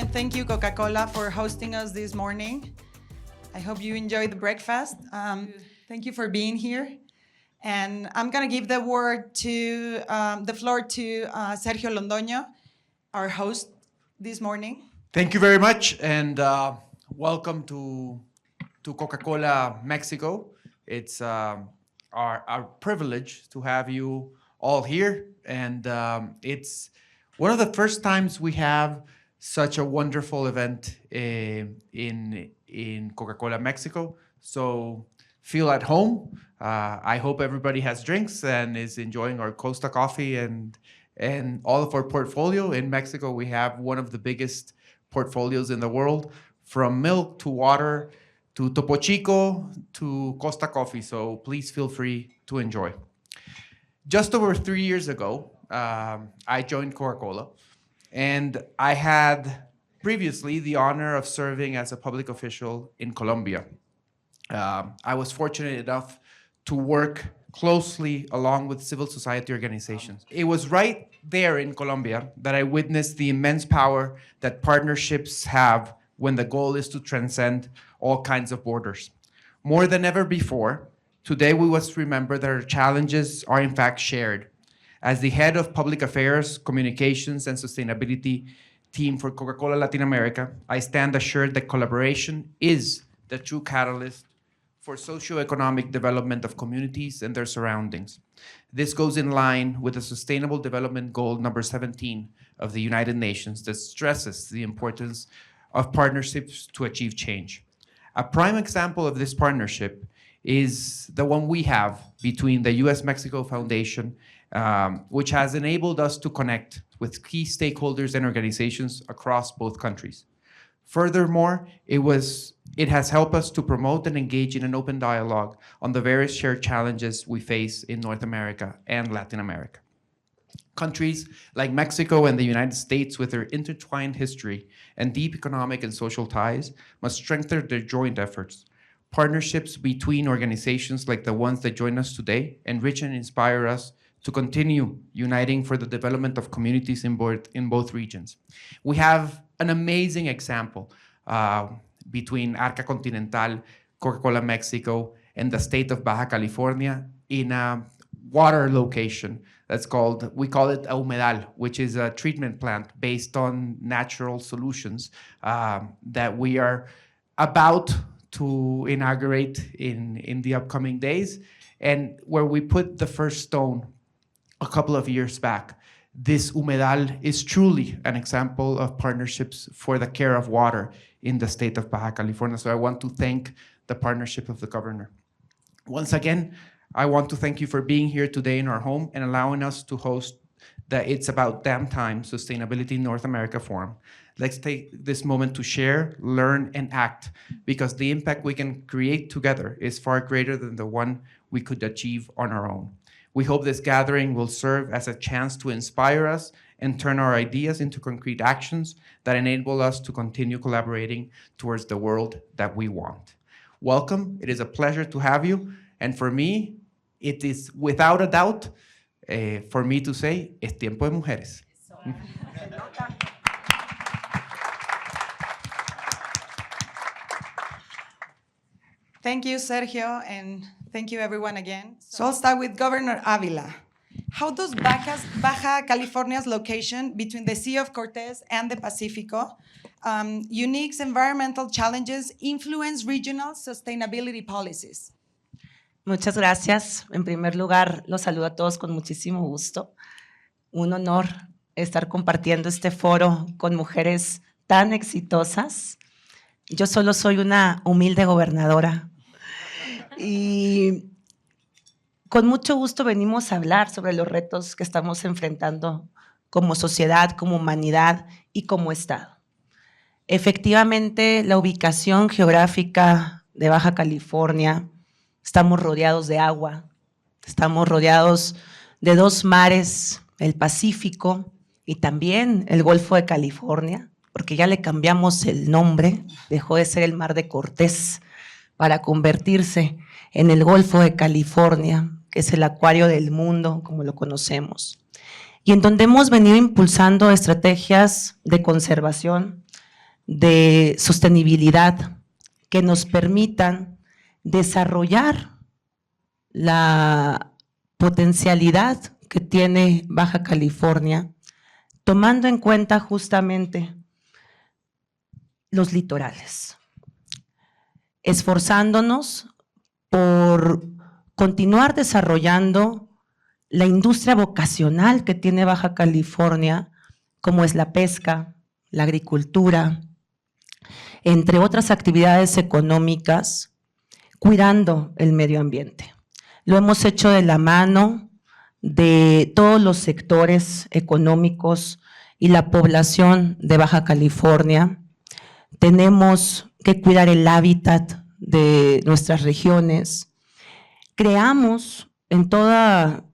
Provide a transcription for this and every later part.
and thank you, Coca-Cola, for hosting us this morning. I hope you enjoyed the breakfast. Thank you for being here. And I'm going to give the floor to Sergio Londoño, our host this morning. Thank you very much, and welcome to Coca-Cola Mexico. It's our privilege to have you all here, and it's one of the first times we have such a wonderful event in Coca-Cola Mexico. So feel at home. I hope everybody has drinks and is enjoying our Costa coffee and all of our portfolio. In Mexico, we have one of the biggest portfolios in the world, from milk to water to Topo Chico to Costa coffee. So please feel free to enjoy. Just over 3 years ago, I joined Coca-Cola, and I had previously the honor of serving as a public official in Colombia. I was fortunate enough to work closely along with civil society organizations. It was right there in Colombia that I witnessed the immense power that partnerships have when the goal is to transcend all kinds of borders. More than ever before, today we must remember that our challenges are in fact shared. As the head of public affairs, communications, and sustainability team for Coca-Cola Latin America, I stand assured that collaboration is the true catalyst for socioeconomic development of communities and their surroundings. This goes in line with the Sustainable Development Goal number 17 of the United Nations that stresses the importance of partnerships to achieve change. A prime example of this partnership is the one we have between the US-Mexico Foundation, which has enabled us to connect with key stakeholders and organizations across both countries. Furthermore, it has helped us to promote and engage in an open dialogue on the various shared challenges we face in North America and Latin America. Countries like Mexico and the United States, with their intertwined history and deep economic and social ties, must strengthen their joint efforts. Partnerships between organizations like the ones that join us today enrich and inspire us to continue uniting for the development of communities in both regions. We have an amazing example between Arca Continental, Coca-Cola Mexico, and the state of Baja California in a water location that's we call it a humedal, which is a treatment plant based on natural solutions that we are about to inaugurate in the upcoming days, and where we put the first stone a couple of years back. This humedal is truly an example of partnerships for the care of water in the state of Baja California. So I want to thank the partnership of the governor. Once again, I want to thank you for being here today in our home and allowing us to host the It's About Damn Time Sustainability North America Forum. Let's take this moment to share, learn, and act, because the impact we can create together is far greater than the one we could achieve on our own. We hope this gathering will serve as a chance to inspire us and turn our ideas into concrete actions that enable us to continue collaborating towards the world that we want. Welcome. It is a pleasure to have you. And for me, it is without a doubt for me to say, es tiempo de mujeres. Thank you, Sergio, and thank you, everyone, again. So I'll start with Governor Ávila. How does Baja California's location between the Sea of Cortez and the Pacifico, unique environmental challenges, influence regional sustainability policies? Muchas gracias. En primer lugar, los saludo a todos con muchísimo gusto. Un honor estar compartiendo este foro con mujeres tan exitosas. Yo solo soy una humilde gobernadora. Y con mucho gusto venimos a hablar sobre los retos que estamos enfrentando como sociedad, como humanidad y como Estado. Efectivamente, la ubicación geográfica de Baja California, estamos rodeados de agua, estamos rodeados de dos mares, el Pacífico y también el Golfo de California, porque ya le cambiamos el nombre, dejó de ser el Mar de Cortés para convertirse en el Golfo de California, que es el acuario del mundo, como lo conocemos, y en donde hemos venido impulsando estrategias de conservación de sostenibilidad que nos permitan desarrollar la potencialidad que tiene Baja California, tomando en cuenta justamente los litorales, esforzándonos por continuar desarrollando la industria vocacional que tiene Baja California, como es la pesca, la agricultura, entre otras actividades económicas, cuidando el medio ambiente. Lo hemos hecho de la mano de todos los sectores económicos y la población de Baja California. Tenemos que cuidar el hábitat de nuestras regiones. Creamos en toda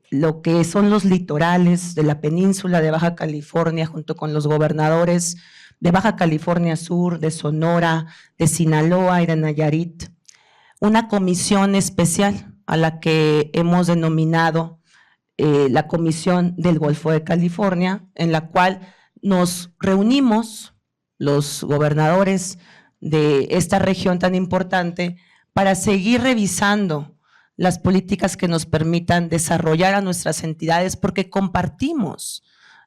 lo que son los litorales de la península de Baja California, junto con los gobernadores de Baja California Sur, de Sonora, de Sinaloa y de Nayarit, una comisión especial a la que hemos denominado la Comisión del Golfo de California, en la cual nos reunimos los gobernadores de esta región tan importante para seguir revisando las políticas que nos permitan desarrollar a nuestras entidades, porque compartimos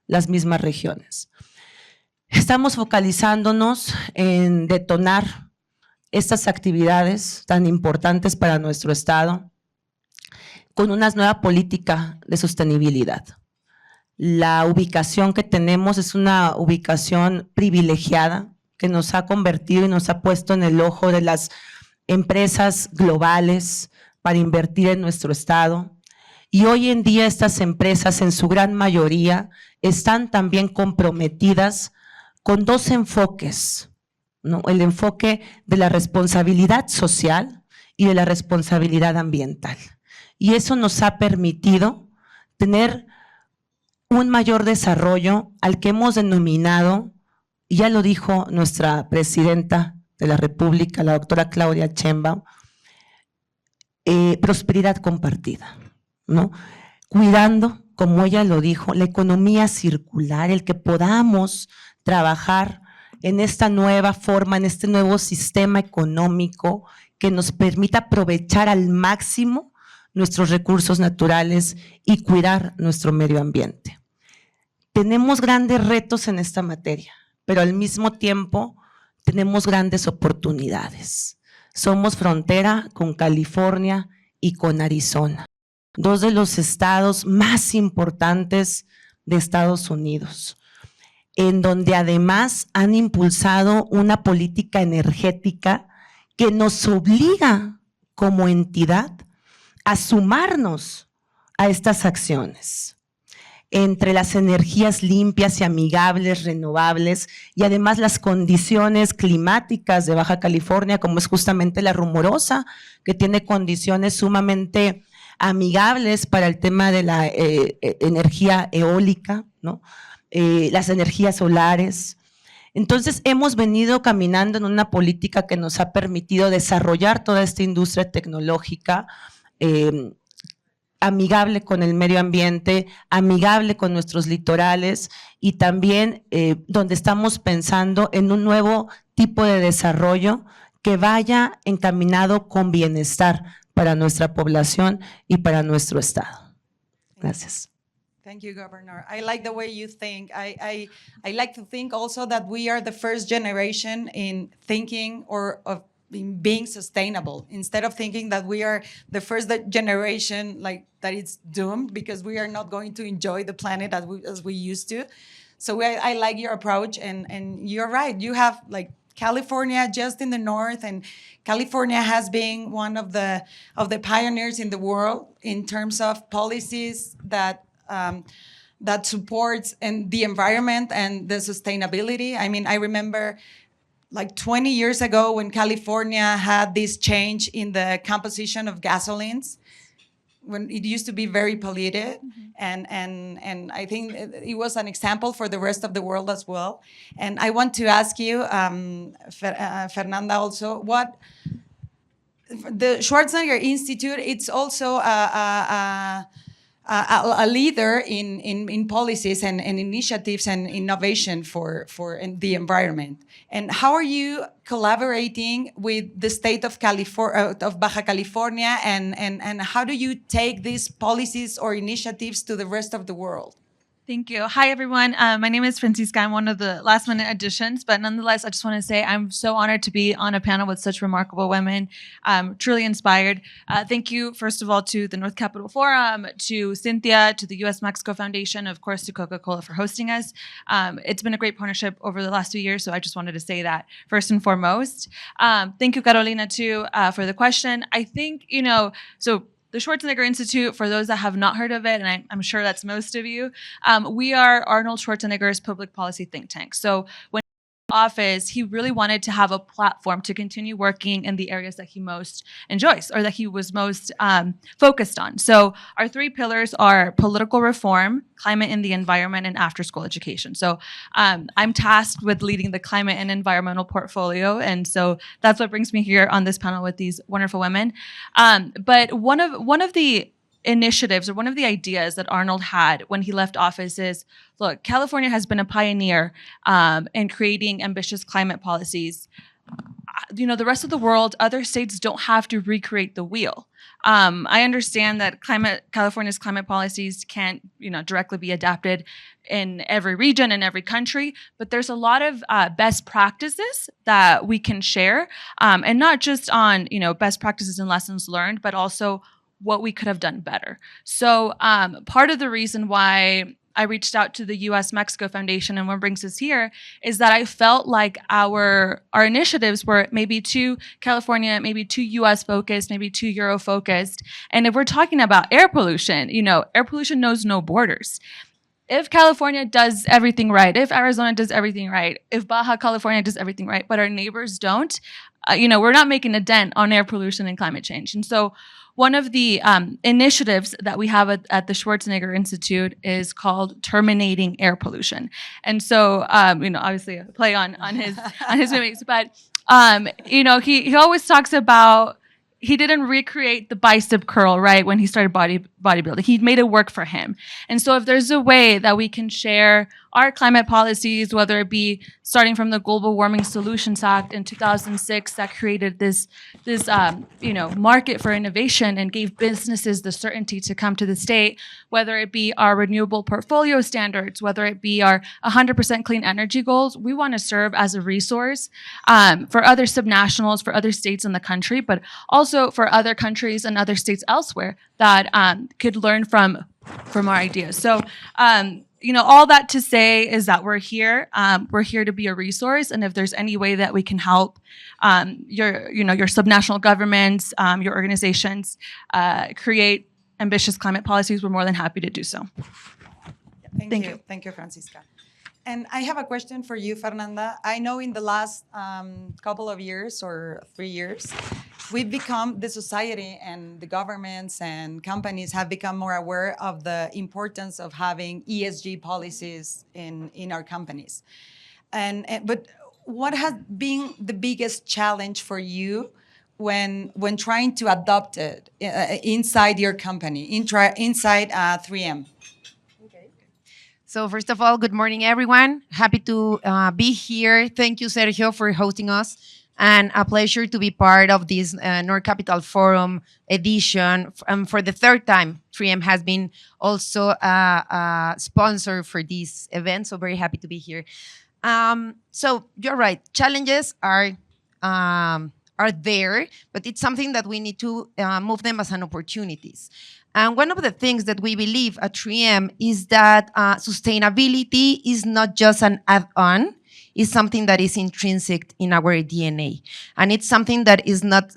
las mismas regiones. Estamos focalizándonos en detonar estas actividades tan importantes para nuestro estado con una nueva política de sostenibilidad. La ubicación que tenemos es una ubicación privilegiada que nos ha convertido y nos ha puesto en el ojo de las empresas globales para invertir en nuestro estado. Y hoy en día estas empresas, en su gran mayoría, están también comprometidas con dos enfoques, ¿no? El enfoque de la responsabilidad social y de la responsabilidad ambiental. Y eso nos ha permitido tener un mayor desarrollo al que hemos denominado, y ya lo dijo nuestra presidenta de la República, la doctora Claudia Sheinbaum, prosperidad compartida, ¿no? Cuidando, como ella lo dijo, la economía circular, el que podamos trabajar en esta nueva forma, en este nuevo sistema económico que nos permita aprovechar al máximo nuestros recursos naturales y cuidar nuestro medio ambiente. Tenemos grandes retos en esta materia, pero al mismo tiempo tenemos grandes oportunidades. Somos frontera con California y con Arizona, dos de los estados más importantes de Estados Unidos, en donde además han impulsado una política energética que nos obliga como entidad a sumarnos a estas acciones. Entre las energías limpias y amigables, renovables, y además las condiciones climáticas de Baja California, como es justamente la rumorosa, que tiene condiciones sumamente amigables para el tema de la energía eólica, ¿no? Las energías solares. Entonces, hemos venido caminando en una política que nos ha permitido desarrollar toda esta industria tecnológica, amigable con el medio ambiente, amigable con nuestros litorales y también donde estamos pensando en un nuevo tipo de desarrollo que vaya encaminado con bienestar para nuestra población y para nuestro estado. Gracias. Thank you, Governor. I like the way you think. I like to think also that we are the first generation in thinking or of in being sustainable, instead of thinking that we are the first generation like that it's doomed because we are not going to enjoy the planet as we used to. So I like your approach, and you're right. You have like California just in the north, and California has been one of the pioneers in the world in terms of policies that that supports and the environment and the sustainability. I mean, I remember like 20 years ago when California had this change in the composition of gasolines, when it used to be very polluted. And I think it was an example for the rest of the world as well. And I want to ask you, Fernanda, also, what the Schwarzenegger Institute, it's also a leader in policies and initiatives and innovation for the environment. And how are you collaborating with the state of of Baja California, and how do you take these policies or initiatives to the rest of the world? Thank you. Hi, everyone. My name is Francisca. I'm one of the last minute additions, but nonetheless, I just want to say I'm so honored to be on a panel with such remarkable women. Truly inspired. Thank you, first of all, to the North Capitol Forum, to Cynthia, to the U.S.-Mexico Foundation, of course, to Coca-Cola for hosting us. It's been a great partnership over the last few years, so I just wanted to say that first and foremost. Thank you, Carolina, too, for the question. I think, so the Schwarzenegger Institute, for those that have not heard of it, and I'm sure that's most of you, we are Arnold Schwarzenegger's public policy think tank. So when office, he really wanted to have a platform to continue working in the areas that he most enjoys or that he was most focused on. So our three pillars are political reform, climate and the environment, and after-school education. So I'm tasked with leading the climate and environmental portfolio, and so that's what brings me here on this panel with these wonderful women. But one of the initiatives or one of the ideas that Arnold had when he left office is, look, California has been a pioneer in creating ambitious climate policies. The rest of the world, other states don't have to recreate the wheel. I understand that California's climate policies can't, directly be adapted in every region and every country, but there's a lot of best practices that we can share, and not just on, best practices and lessons learned, but also what we could have done better. So part of the reason why I reached out to the U.S.-Mexico Foundation and what brings us here is that I felt like our initiatives were maybe too California, maybe too U.S. focused, maybe too Euro focused. And if we're talking about air pollution, air pollution knows no borders. If California does everything right, if Arizona does everything right, if Baja California does everything right, but our neighbors don't, we're not making a dent on air pollution and climate change. And so one of the initiatives that we have at the Schwarzenegger Institute is called Terminating Air Pollution. And so, obviously a play on his mimics, but he always talks about he didn't recreate the bicep curl, right, when he started bodybuilding. He made it work for him. And so if there's a way that we can share our climate policies, whether it be starting from the Global Warming Solutions Act in 2006 that created this market for innovation and gave businesses the certainty to come to the state, whether it be our renewable portfolio standards, whether it be our 100% clean energy goals, we want to serve as a resource for other subnationals, for other states in the country, but also for other countries and other states elsewhere that could learn from our ideas. So, all that to say is that we're here. We're here to be a resource, and if there's any way that we can help your subnational governments, your organizations create ambitious climate policies, we're more than happy to do so. Thank you. Thank you, Francisca. And I have a question for you, Fernanda. I know in the last couple of years or 3 years, the society and the governments and companies have become more aware of the importance of having ESG policies in our companies. But what has been the biggest challenge for you when trying to adopt it inside your company, inside 3M? So first of all, good morning, everyone. Happy to be here. Thank you, Sergio, for hosting us. And a pleasure to be part of this North Capital Forum edition. For the third time, 3M has been also a sponsor for this event, so very happy to be here. So you're right, challenges are there, but it's something that we need to move them as an opportunities. And one of the things that we believe at 3M is that sustainability is not just an add-on, it's something that is intrinsic in our DNA. And it's something that is not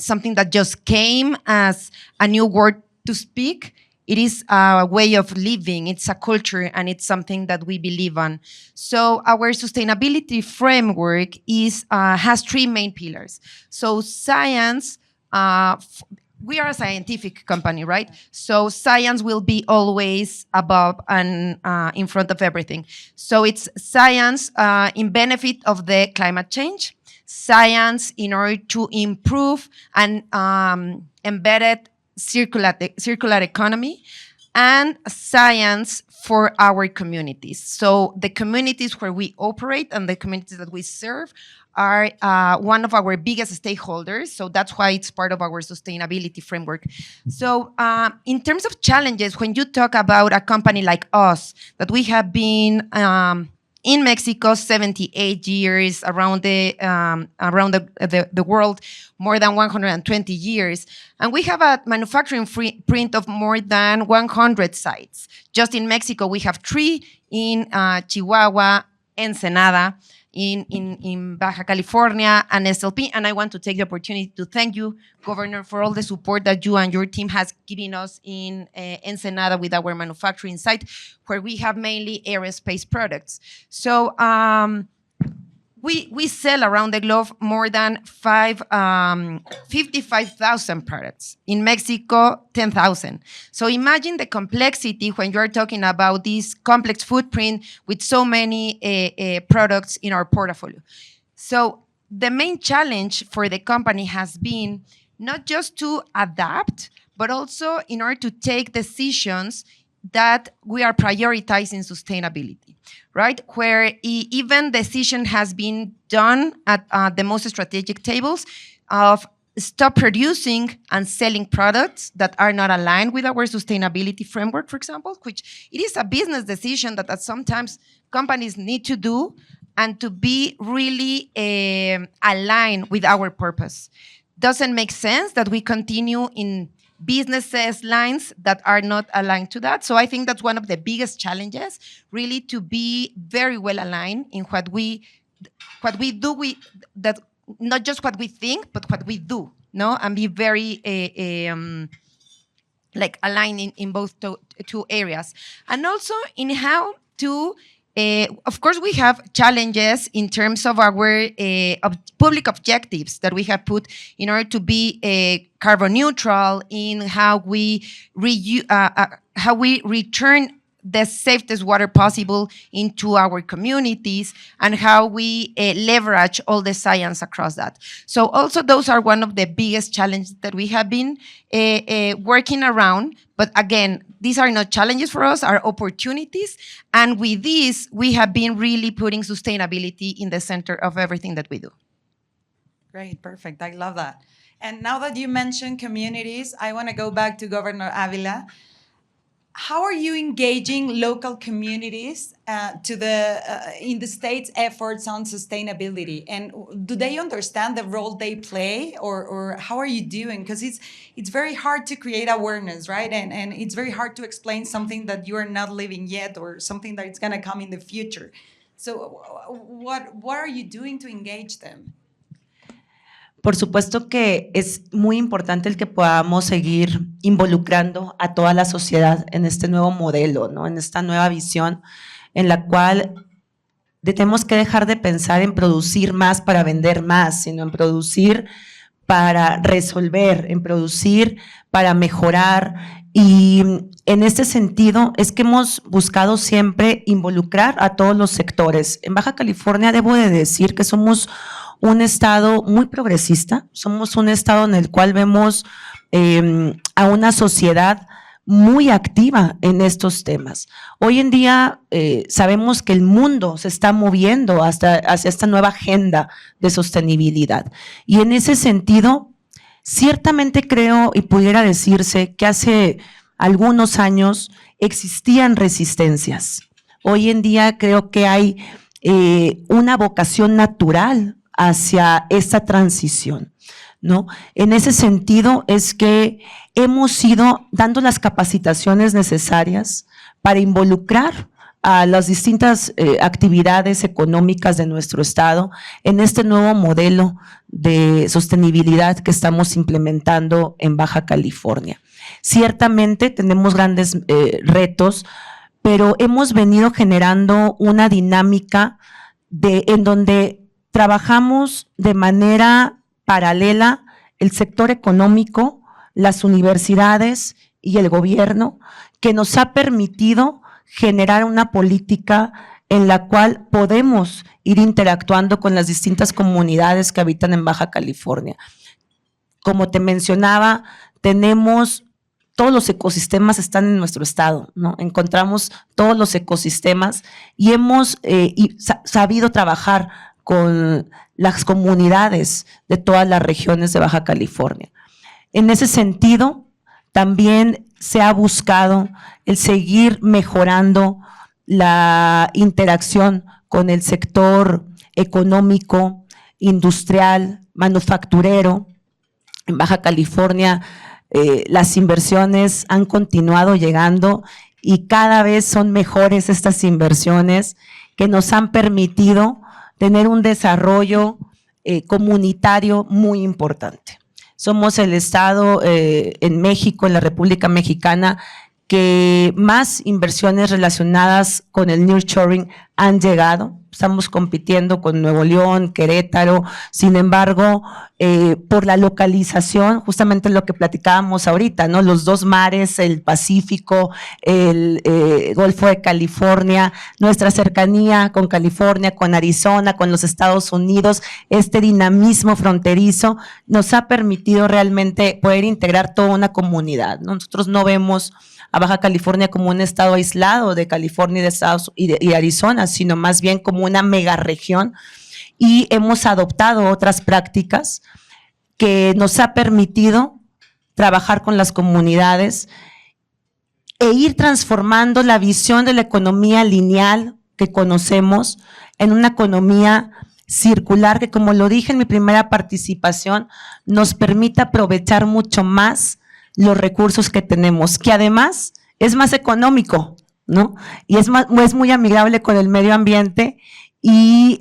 something that just came as a new word to speak. It is a way of living, it's a culture, and it's something that we believe on. So our sustainability framework has three main pillars. So science, we are a scientific company, right? So science will be always above and in front of everything. So it's science in benefit of the climate change, science in order to improve and embedded circular economy, and science for our communities. So the communities where we operate and the communities that we serve are one of our biggest stakeholders. So that's why it's part of our sustainability framework. So in terms of challenges, when you talk about a company like us, that we have been in Mexico 78 years, around the world, more than 120 years. And we have a manufacturing footprint of more than 100 sites. Just in Mexico, we have 3 in Chihuahua, Ensenada, in Baja California, and SLP. And I want to take the opportunity to thank you, Governor, for all the support that you and your team has given us in Ensenada with our manufacturing site, where we have mainly aerospace products. So we sell around the globe more than 55,000 products. In Mexico, 10,000. So imagine the complexity when you're talking about this complex footprint with so many products in our portfolio. So the main challenge for the company has been not just to adapt, but also in order to take decisions that we are prioritizing sustainability, right? Where even decision has been done at the most strategic tables of stop producing and selling products that are not aligned with our sustainability framework, for example, which it is a business decision that sometimes companies need to do, and to be really aligned with our purpose. Doesn't make sense that we continue in businesses lines that are not aligned to that. So I think that's one of the biggest challenges, really, to be very well aligned in what we do, that not just what we think, but what we do, no? And be very like aligning in both two areas. And also in how to, of course, we have challenges in terms of our public objectives that we have put in order to be carbon neutral, in how we return the safest water possible into our communities, and how we leverage all the science across that. So also those are one of the biggest challenges that we have been working around. But again, these are not challenges for us, are opportunities. And with this, we have been really putting sustainability in the center of everything that we do. Great, perfect. I love that. And now that you mentioned communities, I want to go back to Governor Ávila. How are you engaging local communities in the state's efforts on sustainability? And do they understand the role they play, or how are you doing? Because it's very hard to create awareness, right? And it's very hard to explain something that you are not living yet, or something that is going to come in the future. So what are you doing to engage them? Por supuesto que es muy importante el que podamos seguir involucrando a toda la sociedad en este nuevo modelo, ¿no? En esta nueva visión en la cual tenemos que dejar de pensar en producir más para vender más, sino en producir para resolver, en producir para mejorar. Y en este sentido es que hemos buscado siempre involucrar a todos los sectores. En Baja California debo de decir que somos un estado muy progresista, somos un estado en el cual vemos a una sociedad muy activa en estos temas. Hoy en día sabemos que el mundo se está moviendo hacia esta nueva agenda de sostenibilidad. Y en ese sentido, ciertamente creo y pudiera decirse que hace algunos años existían resistencias. Hoy en día creo que hay una vocación natural hacia esta transición, ¿no? En ese sentido es que hemos ido dando las capacitaciones necesarias para involucrar a las distintas actividades económicas de nuestro estado en este nuevo modelo de sostenibilidad que estamos implementando en Baja California. Ciertamente tenemos grandes retos, pero hemos venido generando una dinámica en donde trabajamos de manera paralela el sector económico, las universidades y el gobierno, que nos ha permitido generar una política en la cual podemos ir interactuando con las distintas comunidades que habitan en Baja California. Como te mencionaba, tenemos todos los ecosistemas están en nuestro estado, ¿no? Encontramos todos los ecosistemas y hemos sabido trabajar con las comunidades de todas las regiones de Baja California. En ese sentido, también se ha buscado el seguir mejorando la interacción con el sector económico, industrial, manufacturero. En Baja California, las inversiones han continuado llegando y cada vez son mejores estas inversiones que nos han permitido tener un desarrollo comunitario muy importante. Somos el estado en México, en la República Mexicana, que más inversiones relacionadas con el nearshoring han llegado. Estamos compitiendo con Nuevo León, Querétaro. Sin embargo, por la localización, justamente lo que platicábamos ahorita, ¿no? Los dos mares, el Pacífico, el Golfo de California, nuestra cercanía con California, con Arizona, con los Estados Unidos, este dinamismo fronterizo nos ha permitido realmente poder integrar toda una comunidad, ¿no? Nosotros no vemos a Baja California como un estado aislado de California y de Arizona, sino más bien como una megaregión, y hemos adoptado otras prácticas que nos ha permitido trabajar con las comunidades e ir transformando la visión de la economía lineal que conocemos en una economía circular que, como lo dije en mi primera participación, nos permite aprovechar mucho más los recursos que tenemos, que además es más económico, ¿no? Y es muy amigable con el medio ambiente y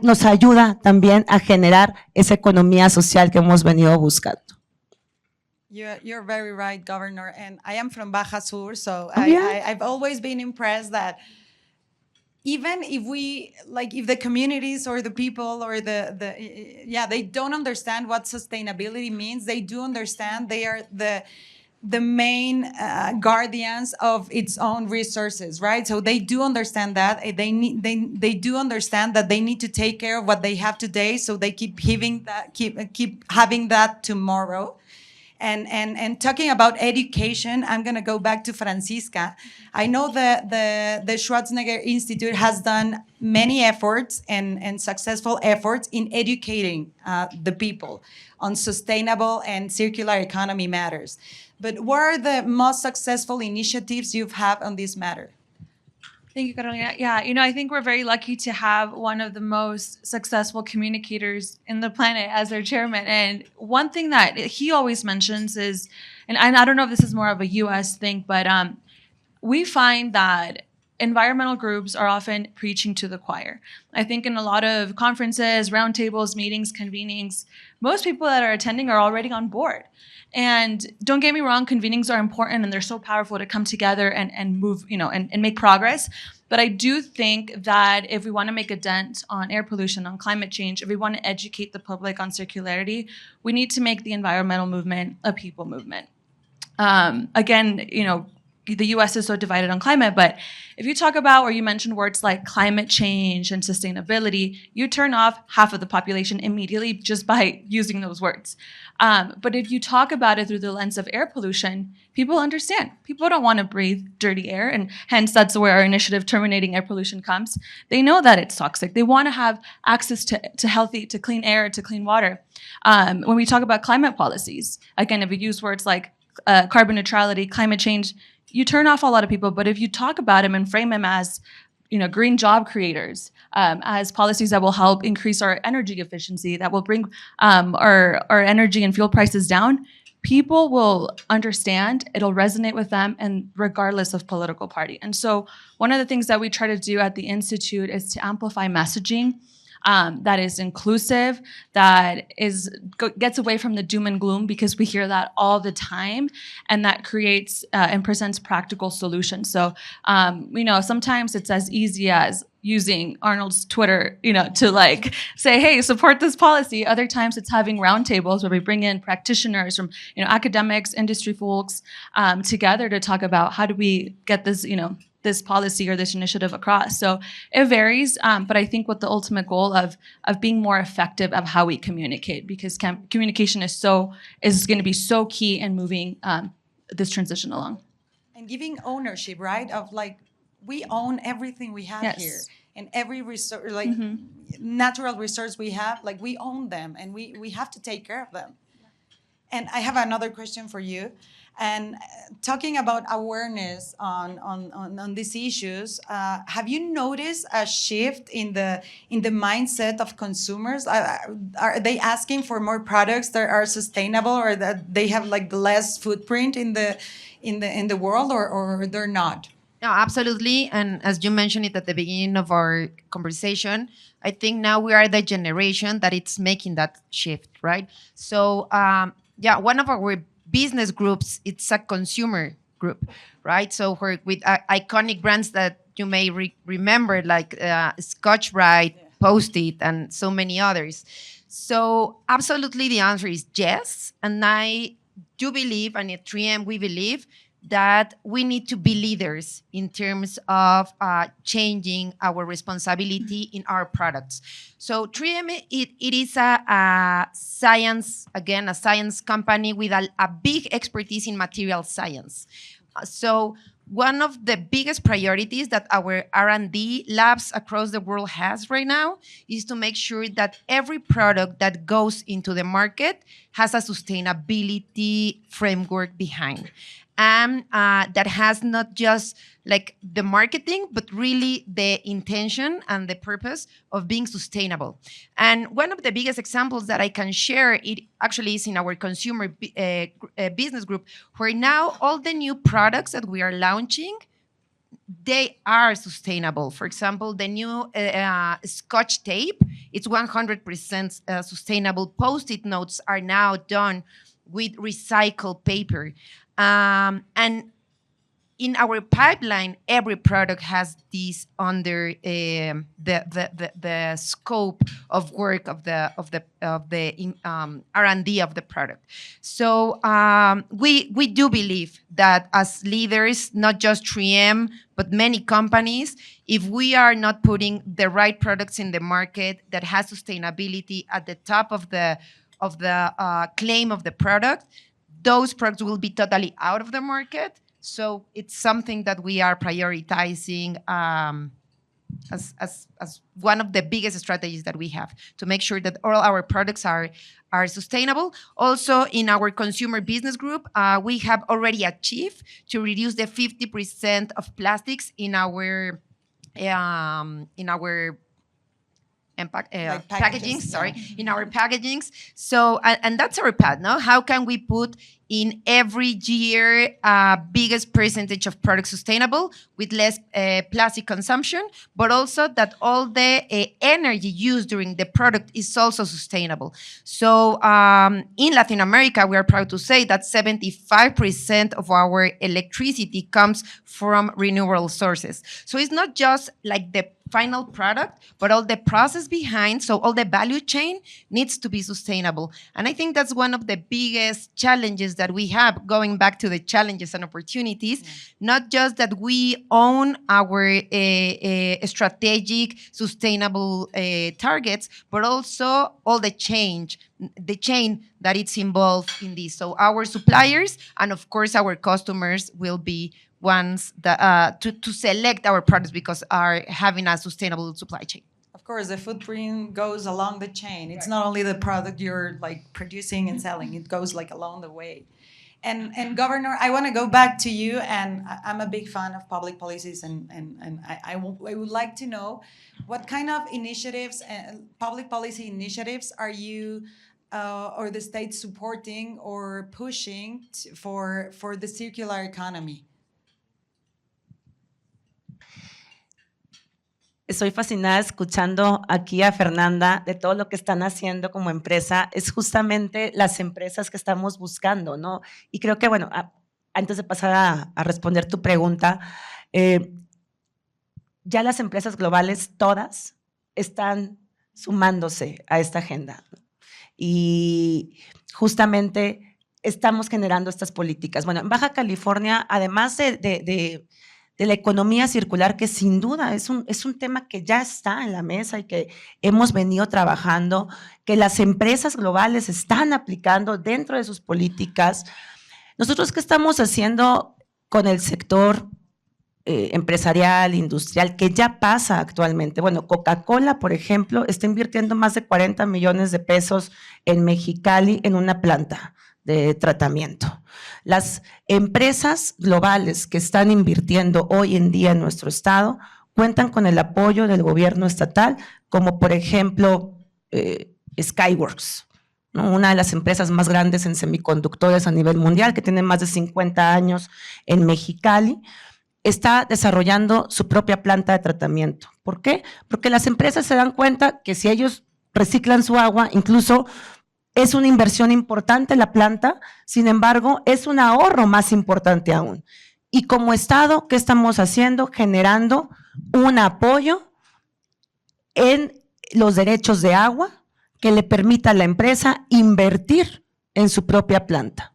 nos ayuda también a generar esa economía social que hemos venido buscando. You're very right, Governor. And I am from Baja Sur, so yeah. I've always been impressed that even if if the communities or the people or they don't understand what sustainability means, they do understand they are the main guardians of its own resources, right? So they do understand that they do understand that they need to take care of what they have today, so they keep having that tomorrow. And talking about education, I'm going to go back to Francisca. I know the Schwarzenegger Institute has done many efforts and successful efforts in educating the people on sustainable and circular economy matters. But what are the most successful initiatives you've had on this matter? Thank you, Carolina. Yeah, I think we're very lucky to have one of the most successful communicators in the planet as our chairman. And one thing that he always mentions is, and I don't know if this is more of a U.S. thing, but we find that environmental groups are often preaching to the choir. I think in a lot of conferences, roundtables, meetings, convenings, most people that are attending are already on board. And don't get me wrong, convenings are important and they're so powerful to come together and move, and make progress. But I do think that if we want to make a dent on air pollution, on climate change, if we want to educate the public on circularity, we need to make the environmental movement a people movement. Again, the U.S. is so divided on climate, but if you talk about, or you mention words like climate change and sustainability, you turn off half of the population immediately just by using those words. But if you talk about it through the lens of air pollution, people understand. People don't want to breathe dirty air, and hence that's where our initiative Terminating Air Pollution comes. They know that it's toxic. They want to have access to clean air, to clean water. When we talk about climate policies, again, if you use words like carbon neutrality, climate change, you turn off a lot of people. But if you talk about them and frame them as, green job creators, as policies that will help increase our energy efficiency, that will bring our energy and fuel prices down, people will understand, it'll resonate with them, and regardless of political party. And so one of the things that we try to do at the Institute is to amplify messaging that is inclusive, that gets away from the doom and gloom, because we hear that all the time, and that creates and presents practical solutions. So, sometimes it's as easy as using Arnold's Twitter, to say, hey, support this policy. Other times it's having roundtables where we bring in practitioners from, academics, industry folks together to talk about how do we get this, this policy or this initiative across. So it varies, but I think with the ultimate goal of being more effective of how we communicate, because communication is going to be so key in moving this transition along. And giving ownership, right? Of like, we own everything we have Yes. here, and every resource, like natural resource we have, like we own them, and we have to take care of them. And I have another question for you. And talking about awareness on these issues, have you noticed a shift in the mindset of consumers? Are they asking for more products that are sustainable, or that they have like the less footprint in the world, or they're not? No, absolutely. And as you mentioned it at the beginning of our conversation, I think now we are the generation that it's making that shift, right? So, one of our business groups, it's a consumer group, right? So we're with iconic brands that you may remember, like Scotch-Brite, Post-it, and so many others. So absolutely the answer is yes. And I do believe, and at 3M we believe, that we need to be leaders in terms of changing our responsibility in our products. So 3M, it is a science, again, a science company with a big expertise in material science. So one of the biggest priorities that our R&D labs across the world has right now is to make sure that every product that goes into the market has a sustainability framework behind. And that has not just like the marketing, but really the intention and the purpose of being sustainable. And one of the biggest examples that I can share, it actually is in our consumer business group, where now all the new products that we are launching, they are sustainable. For example, the new Scotch tape, it's 100% sustainable. Post-it notes are now done with recycled paper. And in our pipeline, every product has this under the scope of work of the R&D of the product. So we do believe that as leaders, not just 3M, but many companies, if we are not putting the right products in the market that has sustainability at the top of the claim of the product, those products will be totally out of the market. So it's something that we are prioritizing as one of the biggest strategies that we have to make sure that all our products are sustainable. Also, in our consumer business group, we have already achieved to reduce the 50% of plastics in our Like packaging, packages, yeah. in our packagings. So, and that's our path, no? How can we put in every year biggest percentage of products sustainable with less plastic consumption, but also that all the energy used during the product is also sustainable. So in Latin America, we are proud to say that 75% of our electricity comes from renewable sources. So it's not just like the final product, but all the process behind, so all the value chain needs to be sustainable. And I think that's one of the biggest challenges that we have, going back to the challenges and opportunities, not just that we own our strategic sustainable targets, but also all the chain that it's involved in this. So our suppliers and of course our customers will be ones that to select our products because are having a sustainable supply chain. Of course, the footprint goes along the chain. It's not only the product you're like producing and selling; it goes like along the way. And Governor, I want to go back to you. And I'm a big fan of public policies, and I would like to know what kind of initiatives, public policy initiatives, are you or the state supporting or pushing for the circular economy? Estoy fascinada escuchando aquí a Fernanda de todo lo que están haciendo como empresa. Es justamente las empresas que estamos buscando, ¿no? Y creo que, bueno, antes de pasar a responder tu pregunta, ya las empresas globales todas están sumándose a esta agenda, ¿no? Y justamente estamos generando estas políticas. Bueno, en Baja California, además de de la economía circular, que sin duda es un tema que ya está en la mesa y que hemos venido trabajando, que las empresas globales están aplicando dentro de sus políticas. Nosotros, ¿qué estamos haciendo con el sector empresarial, industrial, que ya pasa actualmente? Bueno, Coca-Cola, por ejemplo, está invirtiendo más de 40 millones de pesos en Mexicali en una planta de tratamiento. Las empresas globales que están invirtiendo hoy en día en nuestro estado cuentan con el apoyo del gobierno estatal, como por ejemplo Skyworks, ¿no? Una de las empresas más grandes en semiconductores a nivel mundial, que tiene más de 50 años en Mexicali, está desarrollando su propia planta de tratamiento. ¿Por qué? Porque las empresas se dan cuenta que si ellos reciclan su agua, incluso es una inversión importante la planta, sin embargo, es un ahorro más importante aún. Y como Estado, ¿qué estamos haciendo? Generando un apoyo en los derechos de agua que le permita a la empresa invertir en su propia planta.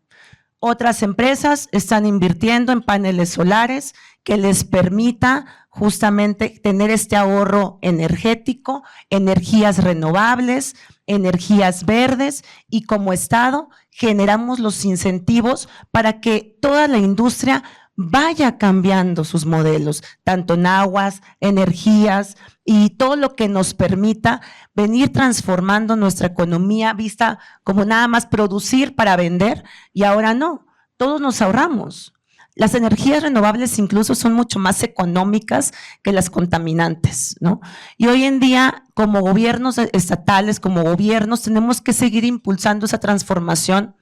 Otras empresas están invirtiendo en paneles solares que les permita justamente tener este ahorro energético, energías renovables, energías verdes, y como Estado generamos los incentivos para que toda la industria vaya cambiando sus modelos, tanto en aguas, energías y todo lo que nos permita venir transformando nuestra economía vista como nada más producir para vender, y ahora no, todos nos ahorramos. Las energías renovables incluso son mucho más económicas que las contaminantes, ¿no? Y hoy en día, como gobiernos estatales, como gobiernos, tenemos que seguir impulsando esa transformación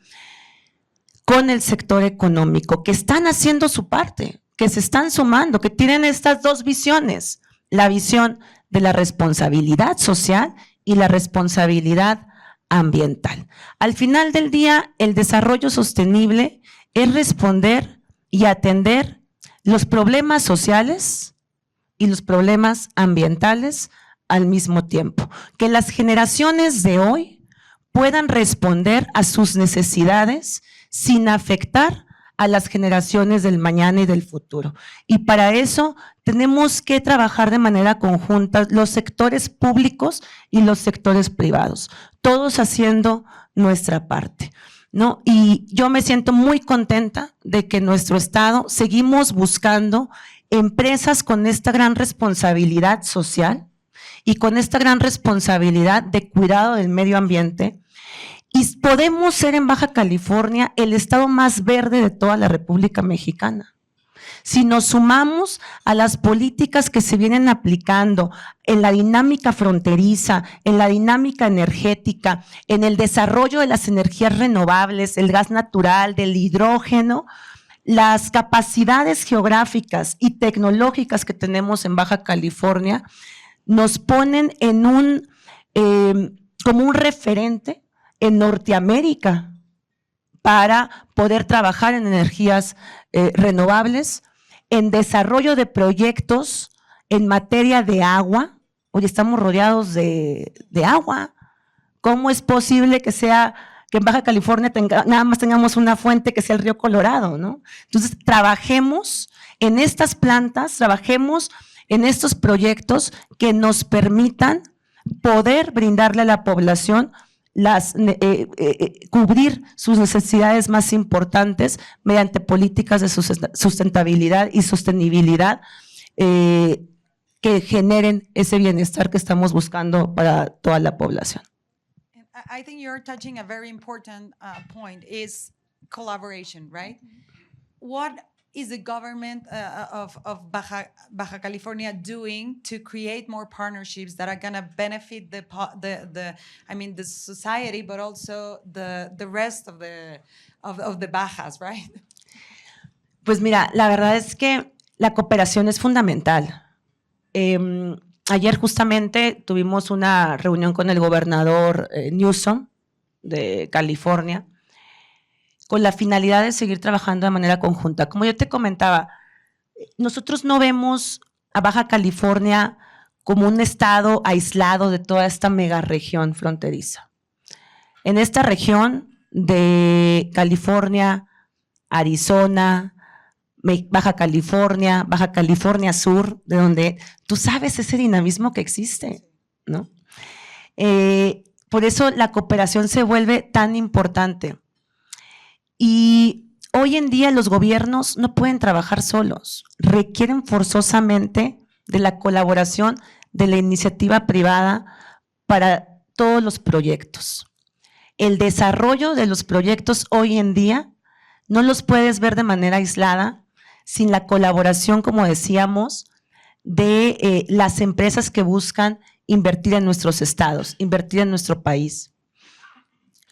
con el sector económico, que están haciendo su parte, que se están sumando, que tienen estas dos visiones, la visión de la responsabilidad social y la responsabilidad ambiental. Al final del día, el desarrollo sostenible es responder y atender los problemas sociales y los problemas ambientales al mismo tiempo. Que las generaciones de hoy puedan responder a sus necesidades sin afectar a las generaciones del mañana y del futuro. Y para eso tenemos que trabajar de manera conjunta los sectores públicos y los sectores privados, todos haciendo nuestra parte, ¿no? Y yo me siento muy contenta de que en nuestro estado seguimos buscando empresas con esta gran responsabilidad social y con esta gran responsabilidad de cuidado del medio ambiente. Y podemos ser en Baja California el estado más verde de toda la República Mexicana. Si nos sumamos a las políticas que se vienen aplicando en la dinámica fronteriza, en la dinámica energética, en el desarrollo de las energías renovables, el gas natural, del hidrógeno, las capacidades geográficas y tecnológicas que tenemos en Baja California nos ponen en como un referente en Norteamérica para poder trabajar en energías renovables, en desarrollo de proyectos en materia de agua. Hoy estamos rodeados de agua. ¿Cómo es posible que en Baja California nada más tengamos una fuente que sea el río Colorado, ¿no? Entonces, trabajemos en estas plantas, trabajemos en estos proyectos que nos permitan poder brindarle a la población cubrir sus necesidades más importantes mediante políticas de sustentabilidad y sostenibilidad que generen ese bienestar que estamos buscando para toda la población. I think you're touching a very important point, is collaboration, right? What is the government of Baja California doing to create more partnerships that are going to benefit the society, but also the rest of the Bajas, right? Pues mira, la verdad es que la cooperación es fundamental. Ayer justamente tuvimos una reunión con el gobernador Newsom de California, con la finalidad de seguir trabajando de manera conjunta. Como yo te comentaba, nosotros no vemos a Baja California como un estado aislado de toda esta megaregión fronteriza. En esta región de California, Arizona, Baja California Sur, de donde tú sabes ese dinamismo que existe, ¿no? Por eso la cooperación se vuelve tan importante. Y hoy en día los gobiernos no pueden trabajar solos, requieren forzosamente de la colaboración de la iniciativa privada para todos los proyectos. El desarrollo de los proyectos hoy en día no los puedes ver de manera aislada, sin la colaboración, como decíamos, de las empresas que buscan invertir en nuestros estados, invertir en nuestro país.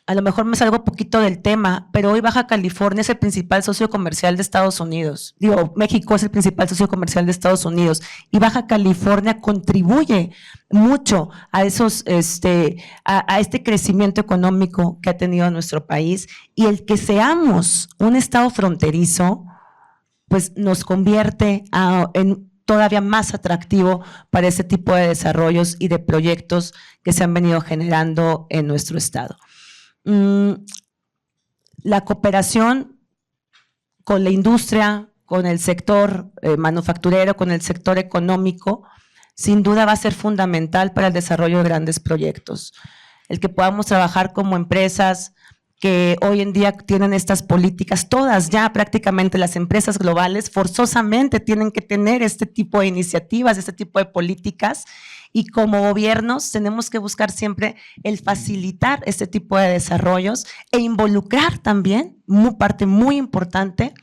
A lo mejor me salgo un poquito del tema, pero hoy Baja California es el principal socio comercial de Estados Unidos. México es el principal socio comercial de Estados Unidos y Baja California contribuye mucho a esos, a este crecimiento económico que ha tenido nuestro país, y el que seamos un estado fronterizo, pues nos convierte en todavía más atractivo para ese tipo de desarrollos y de proyectos que se han venido generando en nuestro estado. La cooperación con la industria, con el sector manufacturero, con el sector económico, sin duda va a ser fundamental para el desarrollo de grandes proyectos. El que podamos trabajar como empresas que hoy en día tienen estas políticas, todas ya prácticamente las empresas globales forzosamente tienen que tener este tipo de iniciativas, este tipo de políticas, y como gobiernos tenemos que buscar siempre el facilitar este tipo de desarrollos e involucrar también, parte muy importante,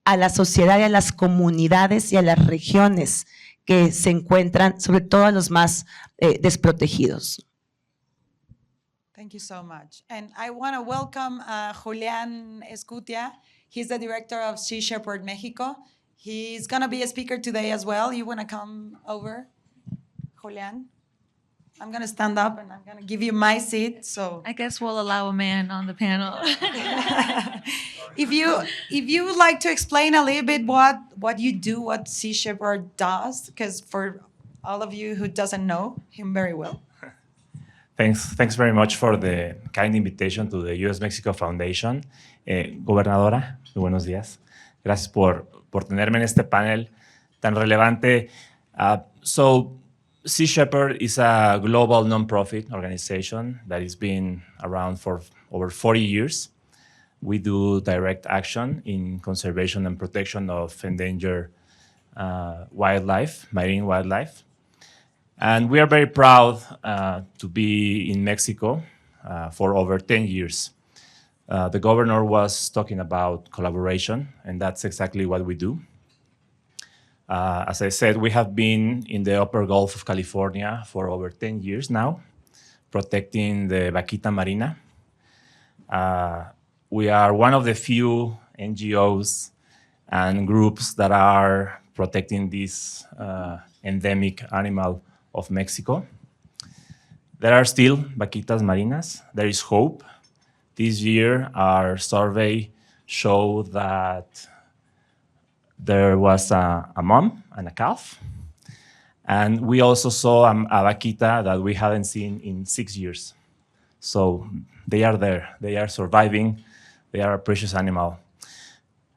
a la sociedad y a las comunidades y a las regiones que se encuentran, sobre todo a los más desprotegidos. Thank you so much. And I want to welcome Julián Escutia. He's the director of Sea Shepherd Mexico. He's going to be a speaker today as well. You want to come over, Julián? I'm going to stand up and I'm going to give you my seat. So I guess we'll allow a man on the panel. if you would like to explain a little bit what you do, what Sea Shepherd does, because for all of you who doesn't know him very well. Thanks very much for the kind invitation to the U.S.-Mexico Foundation. Gobernadora, muy buenos días. Gracias por tenerme en este panel tan relevante. So, Sea Shepherd is a global non-profit organization that has been around for over 40 years. We do direct action in conservation and protection of endangered wildlife, marine wildlife. And we are very proud to be in Mexico for over 10 years. The governor was talking about collaboration, and that's exactly what we do. As I said, we have been in the upper Gulf of California for over 10 years now, protecting the Vaquita Marina. We are one of the few NGOs and groups that are protecting this endemic animal of Mexico. There are still vaquitas marinas. There is hope. This year, our survey showed that there was a mom and a calf. And we also saw a vaquita that we haven't seen in 6 years. So they are there. They are surviving. They are a precious animal.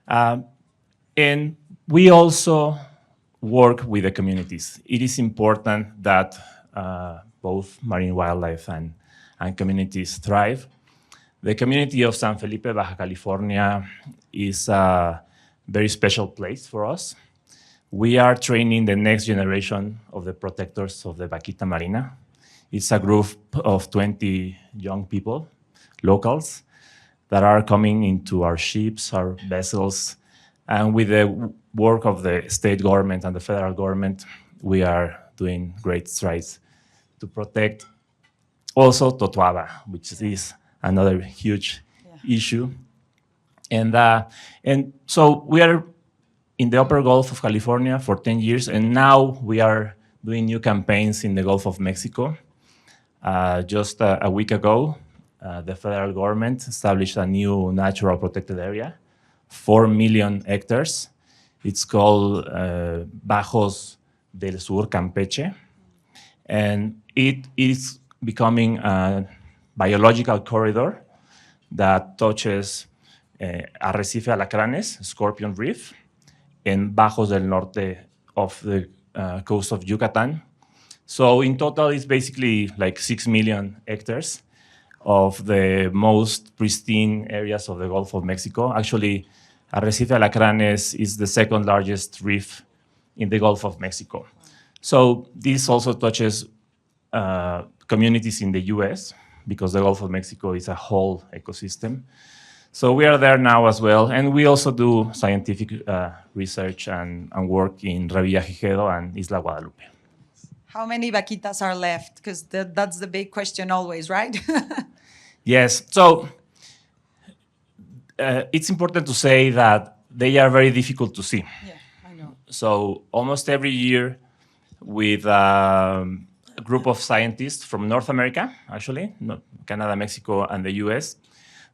And we also work with the communities. It is important that both marine wildlife and communities thrive. The community of San Felipe, Baja California is a very special place for us. We are training the next generation of the protectors of the Vaquita Marina. It's a group of 20 young people, locals, that are coming into our ships, our vessels, and with the work of the state government and the federal government, we are doing great strides to protect also Totoaba, which is another huge issue. And so we are in the upper Gulf of California for 10 years, and now we are doing new campaigns in the Gulf of Mexico. Just a week ago, the federal government established a new natural protected area, 4 million hectares. It's called Bajos del Sur Campeche, and it is becoming a biological corridor that touches Arrecife Alacranes, Scorpion Reef, and Bajos del Norte of the coast of Yucatan. So in total, it's basically like 6 million hectares of the most pristine areas of the Gulf of Mexico. Actually, Arrecife Alacranes is the second largest reef in the Gulf of Mexico. So this also touches communities in the US because the Gulf of Mexico is a whole ecosystem. So we are there now as well. And we also do scientific research and work in Revillagigedo and Isla Guadalupe. How many vaquitas are left? Because that's the big question always, right? Yes. So it's important to say that they are very difficult to see. Yeah, I know. So almost every year with a group of scientists from North America, actually, not Canada, Mexico, and the US,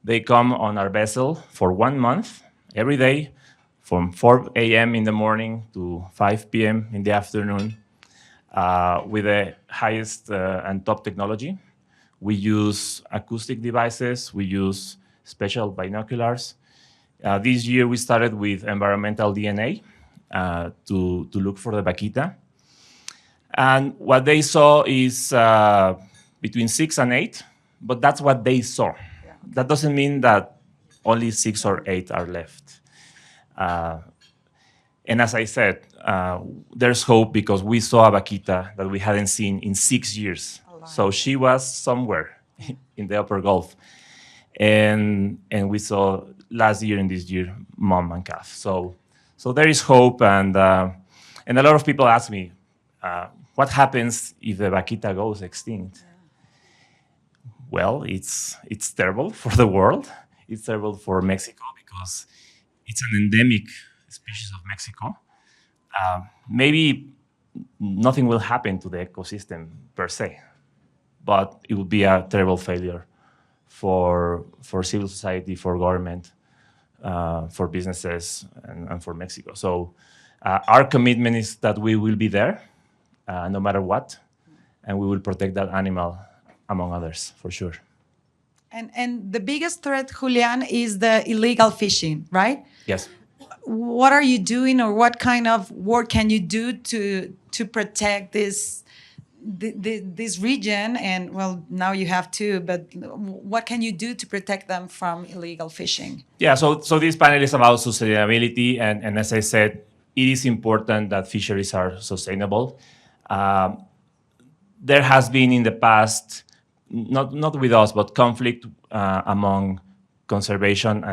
they come on our vessel for 1 month, every day, from 4 a.m. in the morning to 5 p.m. in the afternoon, with the highest and top technology. We use acoustic devices, we use special binoculars. This year we started with environmental DNA to look for the vaquita. And what they saw is between 6 and 8, but that's what they saw. Yeah, okay. That doesn't mean that only 6 or 8 are left. And as I said, there's hope because we saw a vaquita that we hadn't seen in 6 years. So she was somewhere in the upper Gulf. And we saw last year and this year, mom and calf. So there is hope. And a lot of people ask me, what happens if the vaquita goes extinct? Well, it's terrible for the world. It's terrible for Mexico because it's an endemic species of Mexico. Maybe nothing will happen to the ecosystem per se, but it would be a terrible failure for civil society, for government, for businesses, and for Mexico. So our commitment is that we will be there no matter what, and we will protect that animal, among others, for sure. And the biggest threat, Julian, is the illegal fishing, right? Yes. What are you doing, or what kind of work can you do to protect this region? And well, now you have two, but what can you do to protect them from illegal fishing? Yeah, so this panel is about sustainability, and as I said, it is important that fisheries are sustainable. There has been in the past, not with us, but conflict among conservation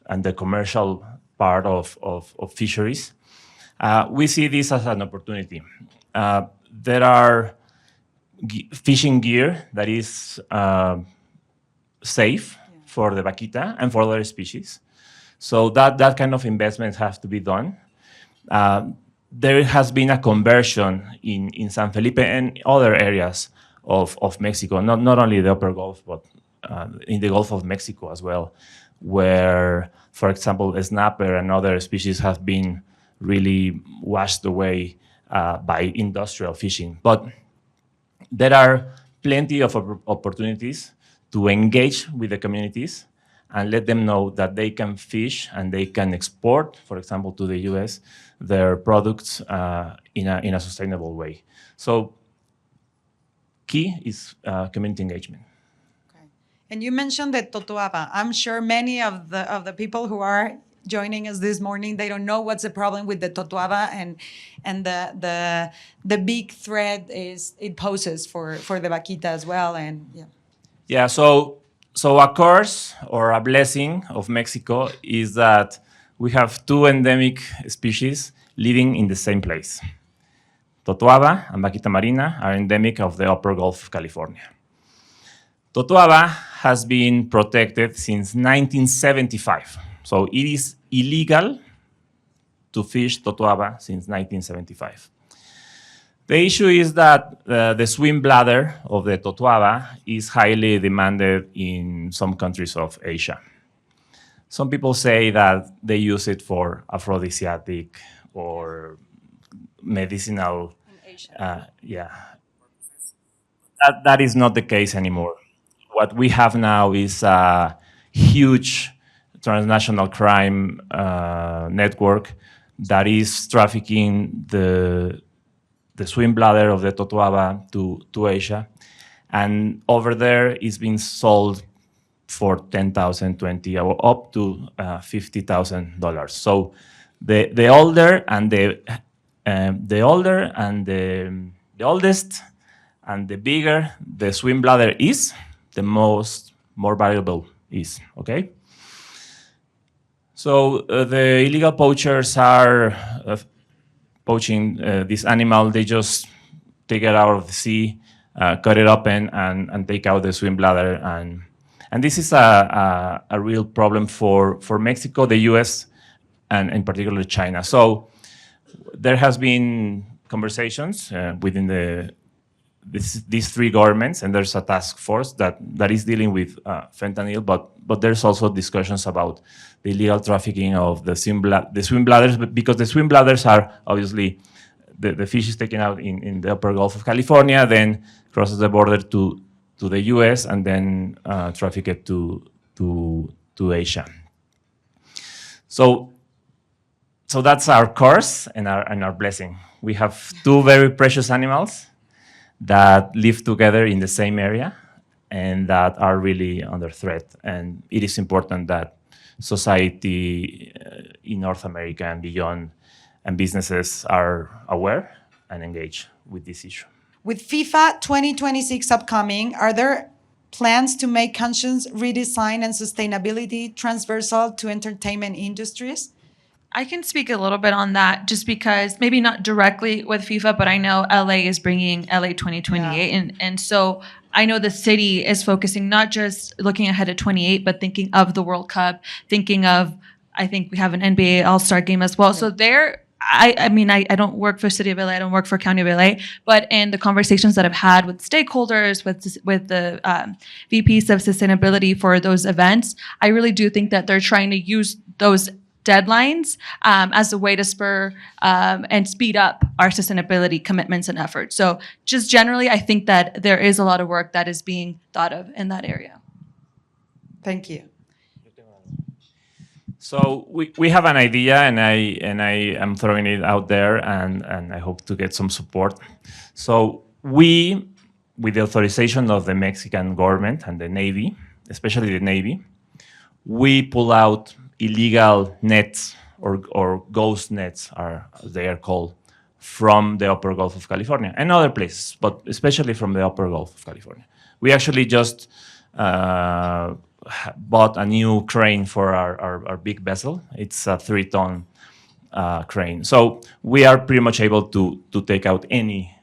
and the commercial part of fisheries. We see this as an opportunity. There are fishing gear that is safe for the vaquita and for other species. So that kind of investment has to be done. There has been a conversion in San Felipe and other areas of Mexico, not only the upper Gulf, but in the Gulf of Mexico as well, where, for example, snapper and other species have been really washed away by industrial fishing. But there are plenty of opportunities to engage with the communities and let them know that they can fish and they can export, for example, to the US, their products in a sustainable way. So key is community engagement. Okay. And you mentioned the totoaba. I'm sure many of the people who are joining us this morning, they don't know what's the problem with the totoaba and the big threat it poses for the vaquita as well. And yeah. Yeah, so a curse or a blessing of Mexico is that we have two endemic species living in the same place. Totoaba and vaquita marina are endemic of the upper Gulf of California. Totoaba has been protected since 1975. So it is illegal to fish totoaba since 1975. The issue is that the swim bladder of the totoaba is highly demanded in some countries of Asia. Some people say that they use it for aphrodisiac or medicinal. Yeah, that is not the case anymore. What we have now is a huge transnational crime network that is trafficking the swim bladder of the totoaba to Asia. And over there is being sold for $10,000, $20,000, or up to $50,000. So the older and the oldest and the bigger the swim bladder is, the more valuable is. Okay. So the illegal poachers are poaching this animal. They just take it out of the sea, cut it open, and take out the swim bladder. And this is a real problem for Mexico, the U.S., and in particular China. So there has been conversations within these three governments, and there's a task force that is dealing with fentanyl, but there's also discussions about the illegal trafficking of the swim bladders, because the swim bladders are obviously the fish is taken out in the upper Gulf of California, then crosses the border to the U.S., and then trafficked to Asia. So that's our curse and our blessing. We have two very precious animals that live together in the same area and that are really under threat. And it is important that society in North America and beyond and businesses are aware and engaged with this issue. With FIFA 2026 upcoming, are there plans to make conscious redesign and sustainability transversal to entertainment industries? I can speak a little bit on that just because maybe not directly with FIFA, but I know LA is bringing LA 2028. Yeah. And so I know the city is focusing not just looking ahead at 28, but thinking of the World Cup, thinking of, I think we have an NBA All-Star game as well. Yeah. So I don't work for City of LA, I don't work for County of LA, but in the conversations that I've had with stakeholders, with the VPs of sustainability for those events, I really do think that they're trying to use those deadlines as a way to spur and speed up our sustainability commitments and efforts. So just generally, I think that there is a lot of work that is being thought of in that area. Thank you. So we have an idea, and I am throwing it out there, and I hope to get some support. So we, with the authorization of the Mexican government and the Navy, especially the Navy, we pull out illegal nets or ghost nets, as they are called, from the upper Gulf of California and other places, but especially from the upper Gulf of California. We actually just bought a new crane for our big vessel. It's a 3-ton crane. So we are pretty much able to take out any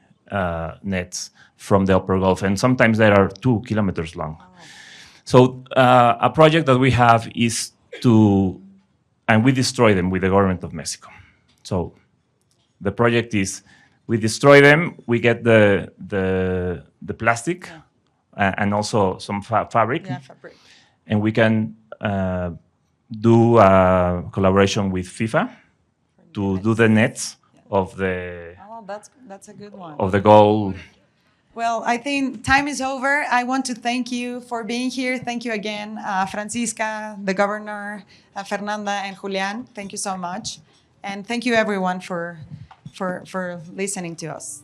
nets from the upper Gulf, and sometimes they are 2 kilometers long. So a project that we have is and we destroy them with the government of Mexico. So the project is, we destroy them, we get the plastic, and also some fabric. Yeah, fabric. And we can do a collaboration with FIFA to do the nets of the. Oh, that's a good one. Of the goal. Well, I think time is over. I want to thank you for being here. Thank you again, Francisca, the governor, Fernanda, and Julian. Thank you so much. And thank you, everyone, for listening to us.